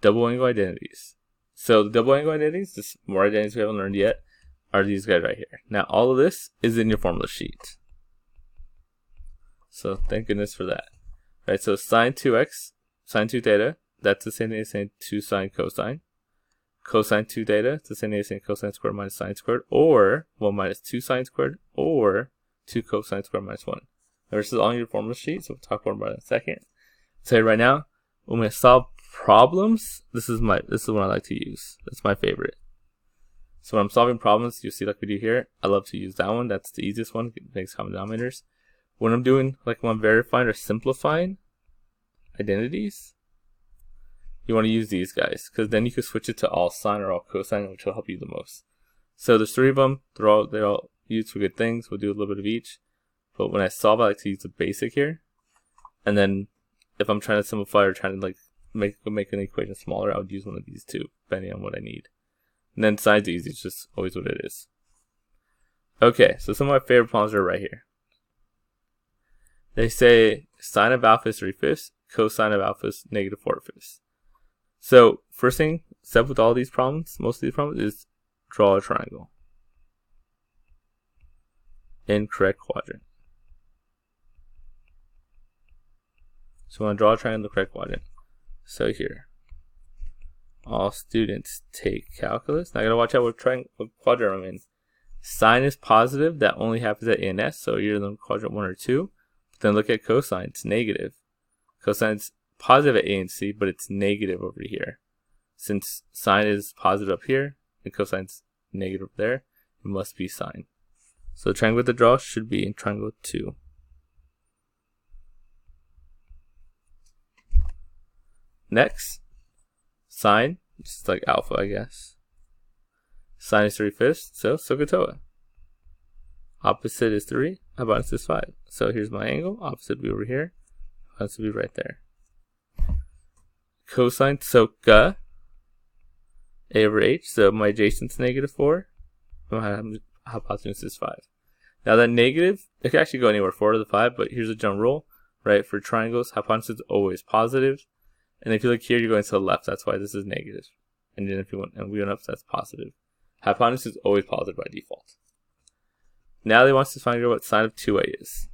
double angle identities. So the double angle identities, just more identities we haven't learned yet, are these guys right here. Now all of this is in your formula sheet. So thank goodness for that. Right, so sine 2x, sine 2 theta, that's the same thing as saying 2 sine cosine. Cosine 2 theta, it's the same thing as saying cosine squared minus sine squared, or 1 minus 2 sine squared, or 2 cosine squared minus 1. Now, this is all in your formula sheet, so we'll talk more about it in a second. I'll tell you right now, when we solve problems, this is what I like to use. That's my favorite. So when I'm solving problems, you see like we do here, I love to use that one. That's the easiest one, it makes common denominators. When I'm doing, like when I'm verifying or simplifying identities, you want to use these guys, because then you can switch it to all sine or all cosine, which will help you the most. So there's 3 of them. They're all used for good things. We'll do a little bit of each. But when I solve, I like to use the basic here. And then if I'm trying to simplify or trying to like make an equation smaller, I would use one of these two, depending on what I need. And then sine's easy. It's just always what it is. Okay, so some of my favorite problems are right here. They say sine of alpha is 3/5, cosine of alpha is negative 4/5. So first thing, step with all these problems, most of these problems, is draw a triangle in correct quadrant. So I want to draw a triangle in the correct quadrant. So here, all students take calculus. Now I gotta watch out what quadrant I'm in. Sine is positive, that only happens at A and S, so you're in quadrant 1 or 2. But then look at cosine, it's negative. Cosine's positive at A and C, but it's negative over here. Since sine is positive up here and cosine's negative there, it must be sine. So the triangle to draw should be in triangle 2. Next, sine, just like alpha, I guess. Sine is 3/5, so SOHCAHTOA. Opposite is 3, hypotenuse is 5. So here's my angle, opposite will be over here, hypotenuse will be right there. Cosine, SOHCA, A over H, so my adjacent's negative 4, my hypotenuse is 5. Now that negative, it can actually go anywhere, 4 to the 5, but here's a general rule, right? For triangles, hypotenuse is always positive. And if you look here, you're going to the left. That's why this is negative. And then if you want, and we went up, that's positive. Hypotenuse is always positive by default. Now they want us to find out what sine of 2a is.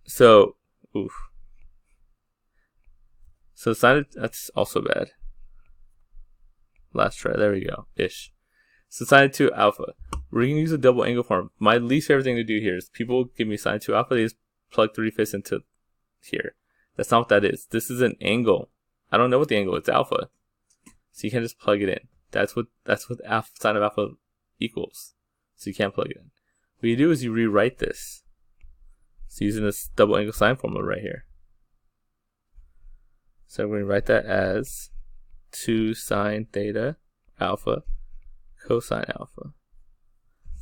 So, oof. So sine of, that's also bad. Last try. There we go. Ish. So sine of 2 alpha. We're going to use a double angle form. My least favorite thing to do here is people give me sine of 2 alpha. They just plug 3/5 into here. That's not what that is. This is an angle. I don't know what the angle is. It's alpha. So you can't just plug it in. That's what alpha, sine of alpha equals. So you can't plug it in. What you do is you rewrite this. So using this double angle sine formula right here. So we're going to write that as 2 sine theta alpha cosine alpha.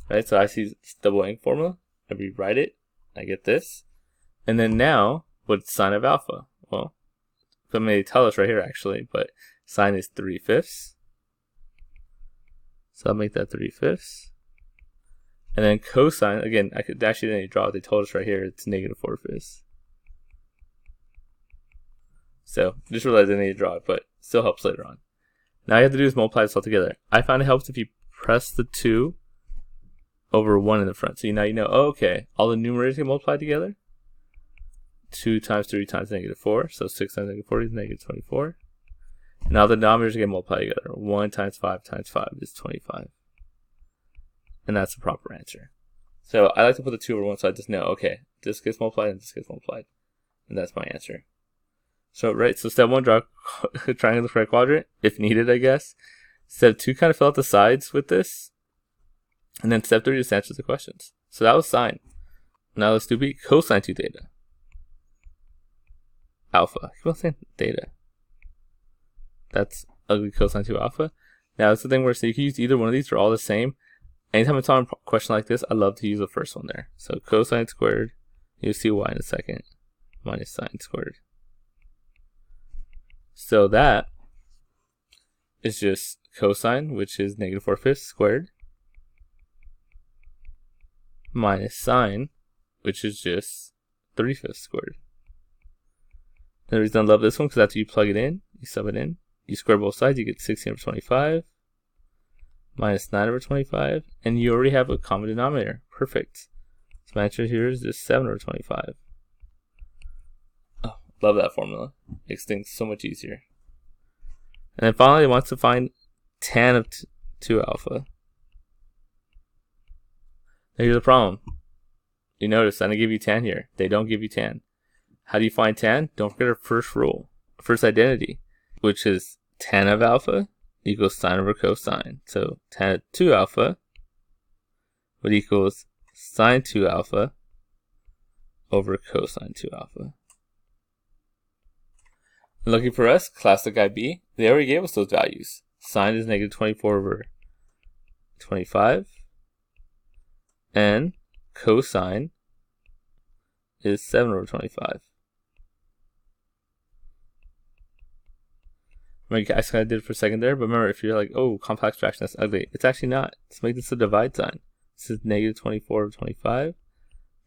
Right? So I see this double angle formula. I rewrite it. I get this. And then now, what's sine of alpha? Well, they may tell us right here actually, but sine is 3/5. So I'll make that 3/5. And then cosine, again, I could actually then draw it. They told us right here it's negative 4/5. So just realized I need to draw it, but still helps later on. Now you have to do is multiply this all together. I found it helps if you press the 2 over 1 in the front. So now you know, oh, okay, all the numerators get multiplied together. 2 times 3 times negative 4. So 6 times negative 40 is negative 24. Now the denominators get multiplied together. 1 times 5 times 5 is 25. And that's the proper answer. So I like to put the 2 over 1 so I just know, okay, this gets multiplied and this gets multiplied. And that's my answer. So, right, so step 1, draw a triangle in the correct quadrant, if needed, I guess. Step 2, kind of fill out the sides with this. And then step 3, just answer the questions. So that was sine. Now let's do B, cosine 2 theta. Alpha. I keep on saying theta. That's ugly cosine 2 alpha. Now that's the thing where so you can use either one of these, they're all the same. Anytime I solve a question like this, I love to use the first one there. So cosine squared, you'll see why in a second, minus sine squared. So that is just cosine, which is negative 4/5 squared, minus sine, which is just 3/5 squared. The reason I love this one because after you plug it in, you sub it in, you square both sides, you get 16 over 25 minus 9 over 25, and you already have a common denominator. Perfect. So my answer here is just 7 over 25. Oh, love that formula. Makes things so much easier. And then finally, it wants to find tan of 2 alpha. Now here's the problem. You notice I didn't give you tan here. They don't give you tan. How do you find tan? Don't forget our first rule, first identity, which is tan of alpha equals sine over cosine. So tan of 2 alpha would equals sine 2 alpha over cosine 2 alpha. And lucky for us, classic IB, they already gave us those values. Sine is negative 24 over 25, and cosine is 7 over 25. Remember, I kind of did it for a second there, but remember, if you're like, oh, complex fraction, that's ugly. It's actually not. Let's make this a divide sign. This is negative 24 over 25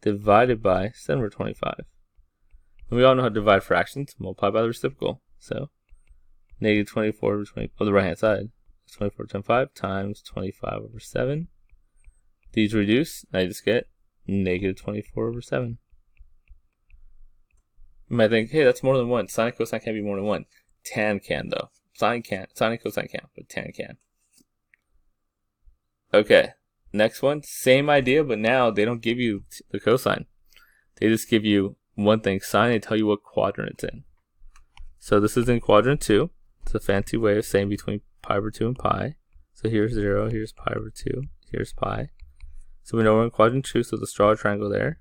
divided by 7 over 25. And we all know how to divide fractions, multiply by the reciprocal. So, negative 24 over 20, on the right hand side, 24 over 25 times 25 over 7. These reduce, and I just get negative 24 over 7. You might think, hey, that's more than 1. Sine and cosine can't be more than 1. Tan can, though. Sine can't. Sine and cosine can't, but tan can. Okay, next one. Same idea, but now they don't give you the cosine. They just give you one thing, sine, and tell you what quadrant it's in. So this is in quadrant 2. It's a fancy way of saying between pi over 2 and pi. So here's 0, here's pi over 2, here's pi. So we know we're in quadrant 2, so let's draw a triangle there.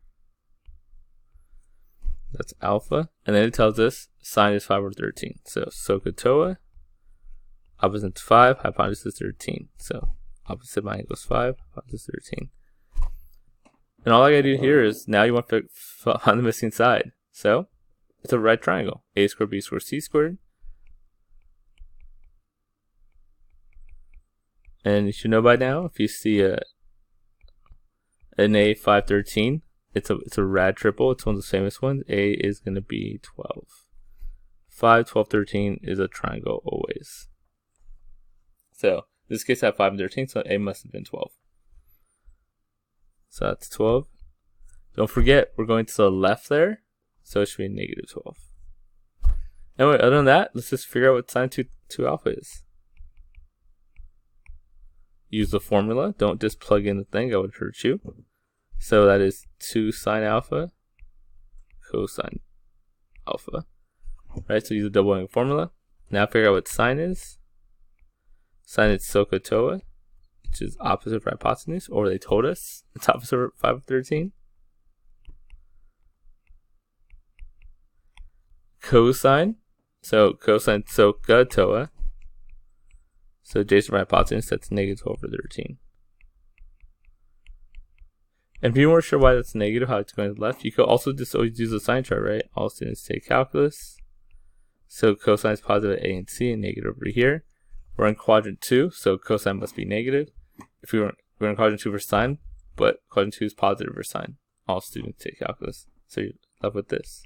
That's alpha. And then it tells us sine is 5 over 13. So SOHCAHTOA, opposite to 5, hypotenuse is 13. So opposite by equals 5, hypotenuse 13. And all I gotta do here is, now you want to find the missing side. So it's a right triangle. A squared, B squared, C squared. And you should know by now, if you see an A 513, it's a rad triple. It's one of the famous ones. A is going to be 12. 5, 12, 13 is a triangle always. So in this case I have 5 and 13, so A must have been 12. So that's 12. Don't forget, we're going to the left there, so it should be negative 12. Anyway, other than that, let's just figure out what sine 2 alpha is. Use the formula. Don't just plug in the thing, that would hurt you. So that is 2 sine alpha cosine alpha. Right, so use the doubling formula. Now figure out what sine is. Sine is SOHCAHTOA, which is opposite for hypotenuse, or they told us it's opposite for 5 over 13. Cosine, so cosine SOHCAHTOA. So adjacent for hypotenuse, that's negative 12 over 13. And if you weren't sure why that's negative, how it's going to the left, you could also just always use the sign chart, right? All students take calculus. So cosine is positive at A and C and negative over here. We're in quadrant 2, so cosine must be negative. If we're in quadrant 2 for sine, but quadrant 2 is positive for sine. All students take calculus. So you're left with this.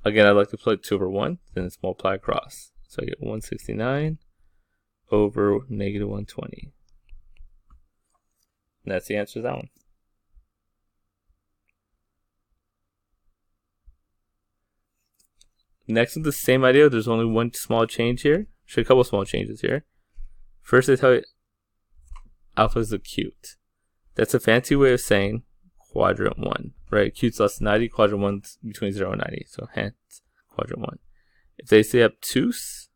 Again, I'd like to plug 2 over 1, then it's multiply across. So I get 169 over negative 120. And that's the answer to that one. Next is the same idea. There's only one small change here. Actually, a couple small changes here. First, they tell you alpha is acute. That's a fancy way of saying quadrant 1, right? Acute's less than 90, quadrant 1's between 0 and 90. So hence, quadrant 1. If they say obtuse,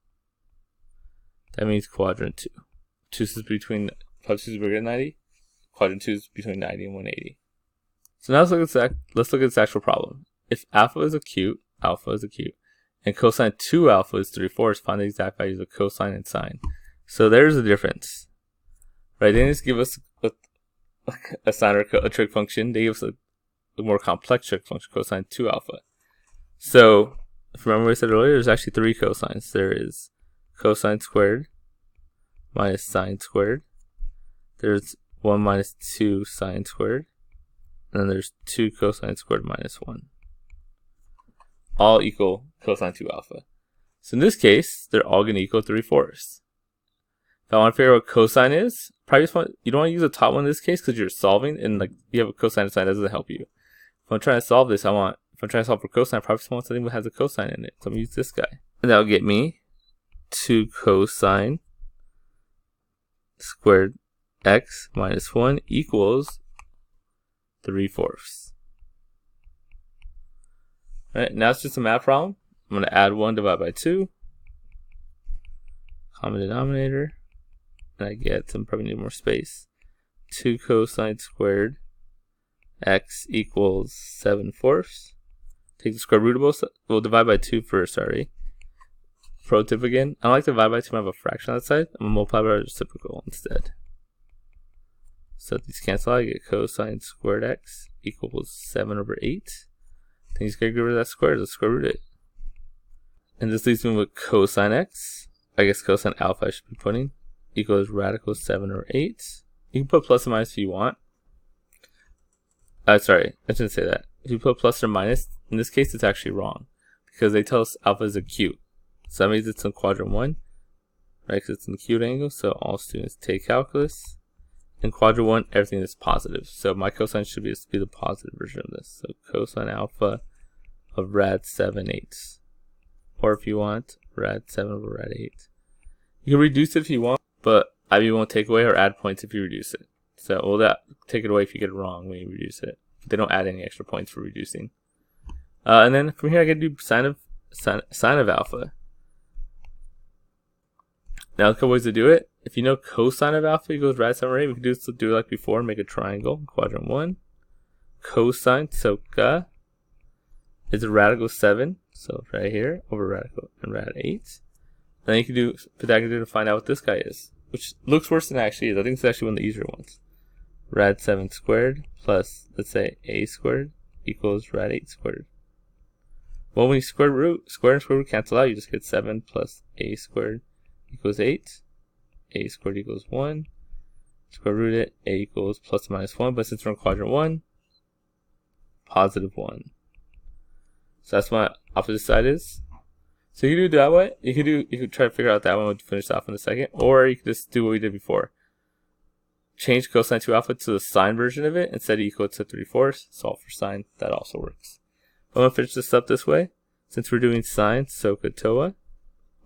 that means quadrant 2. Obtuse is between, obtuse is bigger than 90. Quadrant 2 is between 90 and 180. So now let's look at this actual problem. If alpha is acute, and cosine 2 alpha is 3/4, find the exact values of cosine and sine. So there's a difference. Right? They didn't just give us a sine or a trig function. They give us a more complex trig function, cosine 2 alpha. So if you remember what I said earlier, there's actually 3 cosines. There is cosine squared minus sine squared. There's 1 minus 2 sine squared. And then there's 2 cosine squared minus 1. All equal cosine 2 alpha. So in this case, they're all going to equal 3/4. If I want to figure out what cosine is, probably you don't want to use the top one in this case because you're solving and like you have a cosine sign, that doesn't help you. If I'm trying to solve this, if I'm trying to solve for cosine, I probably want something that has a cosine in it. So I'm going to use this guy. And that'll get me 2 cosine squared x minus 1 equals 3/4. Alright, now it's just a math problem. I'm going to add 1 divided by 2. Common denominator. And I get some, probably need more space. 2 cosine squared x equals 7/4. Take the square root of both. We'll divide by 2 first, sorry. Pro tip again. I don't like to divide by 2 when I have a fraction on that side. I'm going to multiply by a reciprocal instead. So these cancel out. I get cosine squared x equals 7/8. Then you just gotta get rid of that square. Let's square root it. And this leaves me with cosine x. I guess cosine alpha I should be putting. Equals radical 7/8. You can put plus or minus if you want. Sorry, I shouldn't say that. If you put plus or minus, in this case it's actually wrong. Because they tell us alpha is acute. So that means it's in quadrant 1. Right, because it's an acute angle. So all students take calculus. In quadrant 1, everything is positive. So my cosine should be the positive version of this. So cosine alpha of rad 7/8. Or if you want, rad 7 over rad 8. You can reduce it if you want, but IB won't take away or add points if you reduce it. So will that take it away if you get it wrong when you reduce it. They don't add any extra points for reducing. And then from here I can do sine of alpha. Now, a couple ways to do it. If you know cosine of alpha equals rad 7/8, we can do it like before, make a triangle, quadrant 1. Cosine, so ka, is a radical 7, so right here, over radical and rad 8. Then you can do Pythagorean to find out what this guy is, which looks worse than it actually is. I think it's actually one of the easier ones. Rad 7 squared plus, let's say, a squared equals rad 8 squared. Well, when you square and square root cancel out, you just get 7 plus a squared equals 8. A squared equals 1. Square root it, a equals plus or minus 1, but since we're in quadrant 1, positive 1. So that's what my opposite side is. So you can do it that way. You could try to figure out that one. We'll finish off in a second. Or you could just do what we did before. Change cosine 2 alpha to the sine version of it and set it equal to 3/4. Solve for sine. That also works. I'm going to finish this up this way. Since we're doing sine, SOHCAHTOA, TOA,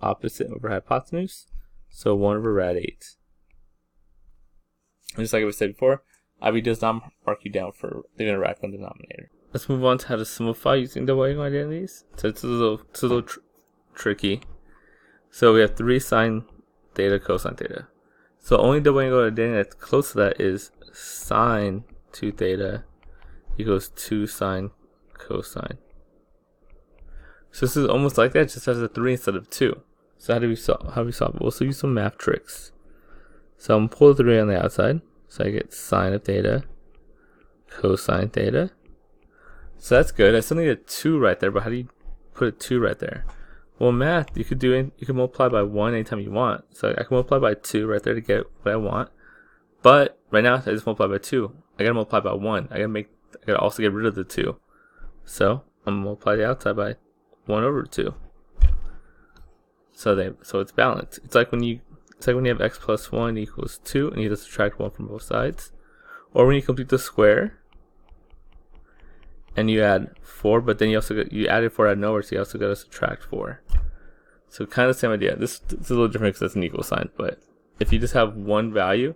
opposite over hypotenuse. So 1 over rad 8. And just like I said before, IB does not mark you down for the radical denominator. Let's move on to how to simplify using double angle identities. So it's a little tricky. So we have 3 sine theta cosine theta. So only double angle identity that's close to that is sine 2 theta equals 2 sine cosine. So this is almost like that, just has a 3 instead of 2. So how do we solve it? We'll also use some math tricks. So I'm going to pull the 3 on the outside. So I get sine of theta cosine theta. So that's good. I still need a 2 right there, but how do you put a 2 right there? Well, math, you can multiply by 1 anytime you want. So I can multiply by 2 right there to get what I want. But right now, I just multiply by 2. I gotta multiply by 1. I gotta also get rid of the 2. So I'm gonna multiply the outside by 1 over 2. So it's balanced. It's like when you have x plus 1 equals 2, and you just subtract 1 from both sides. Or when you complete the square, and you add 4, but then you added 4 out of nowhere, so you also got to subtract 4. So kind of the same idea. This is a little different because it's an equal sign, but if you just have one value,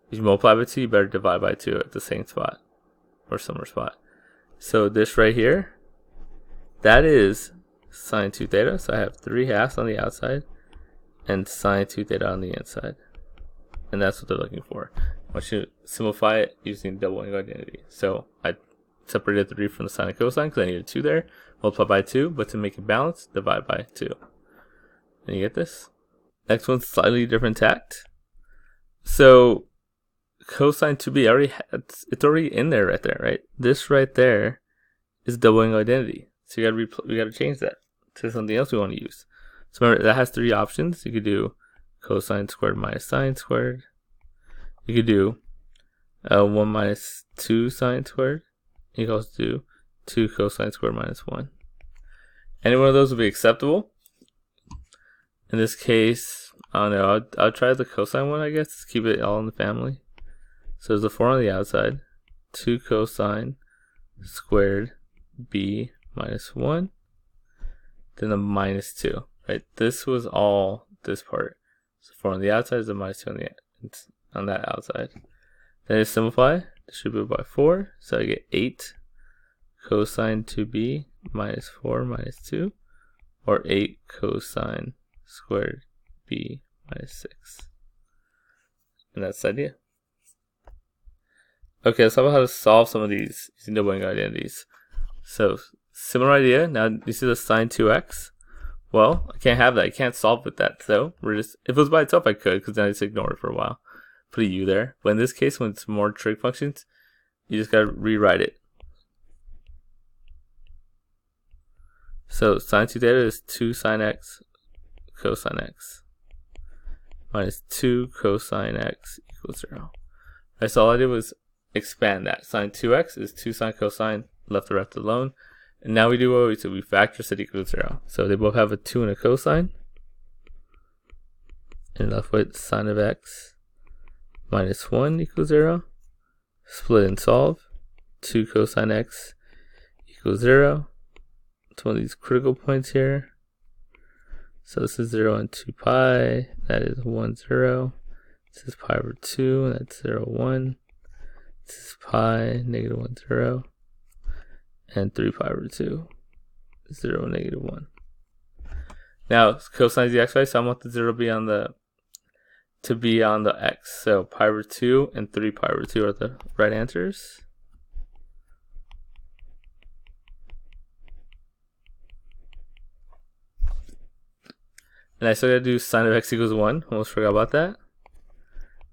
if you multiply by 2, you better divide by 2 at the same spot or similar spot. So this right here, that is sine 2 theta. So I have 3/2 on the outside and sine 2 theta on the inside, and that's what they're looking for. I want you to simplify it using double angle identity. So I separated 3 from the sine and cosine because I needed 2 there. Multiply by 2, but to make it balanced, divide by 2. And you get this. Next one's slightly different tact. So cosine 2b it's already in there right there, right? This right there is double angle identity. So we gotta change that to something else we want to use. So remember, that has 3 options. You could do cosine squared minus sine squared. You could do 1 minus 2 sine squared. You can also do 2 cosine squared minus 1. Any one of those would be acceptable. In this case, I don't know, I'll try the cosine one, I guess. Keep it all in the family. So there's a 4 on the outside. 2 cosine squared b minus 1. Then a minus 2. Right? This was all this part. So 4 on the outside is a minus 2 on that outside. Then I simplify. Distribute by 4. So I get 8 cosine 2b minus 4 minus 2. Or 8 cosine squared b minus 6. And that's the idea. Okay, let's talk about how to solve some of these using doubling identities. So, similar idea. Now, you see the sine 2x? Well, I can't have that. I can't solve with that. So, if it was by itself, I could, because then I just ignore it for a while. Put a u there. But in this case, when it's more trig functions, you just gotta rewrite it. So, sine 2 theta is 2 sine x cosine x minus 2 cosine x equals 0. Right, so all I did was expand that. Sine 2x is 2 sine cosine, left or right alone. And now we do what we do. We factor set equal to 0. So they both have a 2 and a cosine. And left with sine of x minus 1 equals 0. Split and solve. 2 cosine x equals 0. It's one of these critical points here. So this is 0 and 2 pi. That is 1, 0. This is pi over 2, and that's 0, 1. This is pi, negative 1, 0. And 3 pi over 2, 0, negative 1. Now, cosine is the xy, so I want the 0 to be on the x. So pi over 2 and 3 pi over 2 are the right answers. And I still gotta do sine of x equals 1. Almost forgot about that.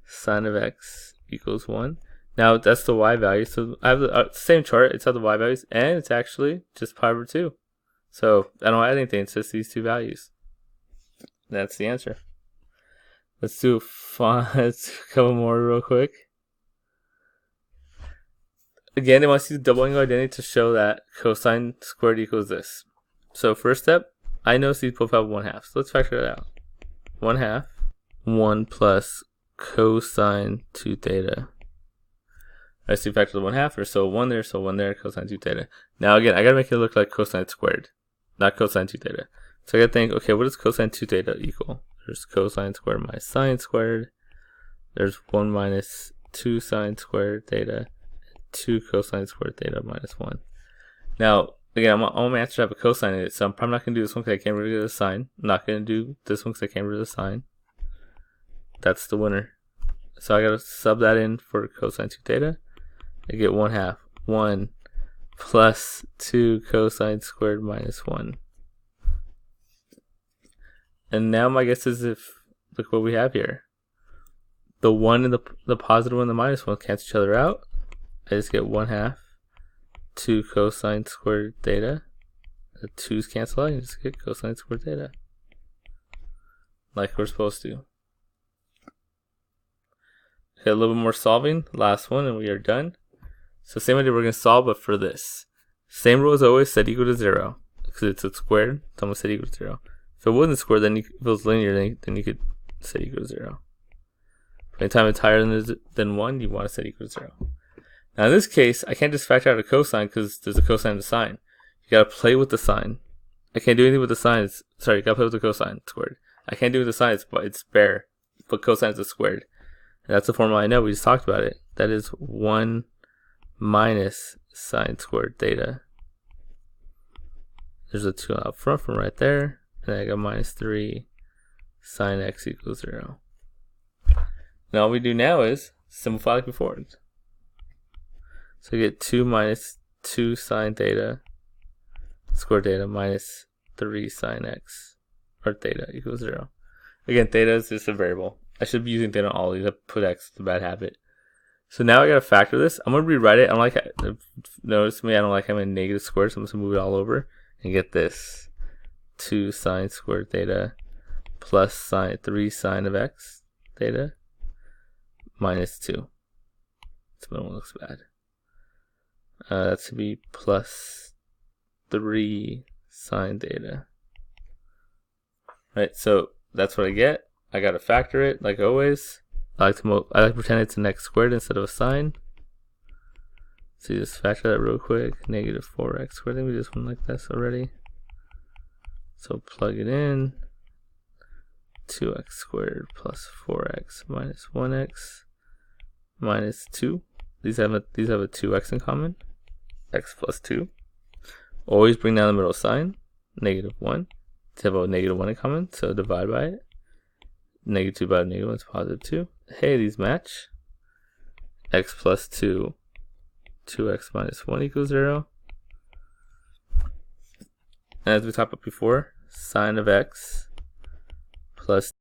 Sine of x equals 1. Now that's the y value. So I have the same chart. It's at the y values, and it's actually just pi over 2. So I don't add anything. It's just these two values. That's the answer. Let's do a couple more real quick. Again, they want to use doubling identity to show that cosine squared equals this. So first step, I know these both have 1/2. So let's factor that out. 1/2, 1 plus cosine 2 theta. I see factor the 1/2, or so 1 there, so 1 there, cosine 2 theta. Now again, I gotta make it look like cosine squared, not cosine 2 theta. So I gotta think, okay, what does cosine 2 theta equal? There's cosine squared minus sine squared. There's 1 minus 2 sine squared theta, 2 cosine squared theta minus 1. Now, again, all my answers have a cosine in it, so I'm probably not going to do this one because I can't get rid of the sine. I'm not going to do this one because I can't get rid of the sine. That's the winner. So I got to sub that in for cosine 2 theta. I get 1/2. 1 plus 2 cosine squared minus 1. And now my guess is look what we have here. The 1 and the positive 1 and the minus 1 cancel each other out. I just get 1/2. 2 cosine squared theta. The 2's cancel out, you just get cosine squared theta. Like we're supposed to. Okay, a little bit more solving. Last one, and we are done. So same idea, we're going to solve, but for this. Same rule as always, set equal to 0. Because it's a squared, so I'm going to set equal to 0. If it wasn't squared, then if it was linear, then you could set equal to 0. Anytime it's higher than 1, you want to set equal to 0. Now in this case, I can't just factor out a cosine because there's a cosine and a sine. You gotta play with the sine. I can't do anything with the sine. Sorry, you gotta play with the cosine squared. I can't do with the sine, it's bare. But cosine is squared. And that's the formula I know, we just talked about it. That is 1 minus sine squared theta. There's a 2 up front from right there. And I got minus 3 sine x equals 0. Now all we do now is simplify like before. So we get 2 minus 2 sine theta squared theta minus 3 sine x, or theta equals 0. Again, theta is just a variable. I should be using theta on all these. I put x, it's a bad habit. So now I gotta factor this. I'm gonna rewrite it. I don't like, notice me, I don't like having a negative square, so I'm just gonna move it all over and get this 2 sine squared theta plus 3 sine of x theta minus 2. This middle one looks bad. That should be plus 3 sine data. Right, so that's what I get. I gotta factor it like always. I like to pretend it's an x squared instead of a sine. So you just factor that real quick. Negative 4x squared. I think we just went like this already. So plug it in. 2x squared plus 4x minus 1x minus 2. These have a 2x in common. X plus 2. Always bring down the middle sign. Negative 1. They have a negative 1 in common, so divide by it. Negative 2 by negative 1 is positive 2. Hey, these match. X plus 2. 2x minus 1 equals 0. And as we talked about before, sine of x plus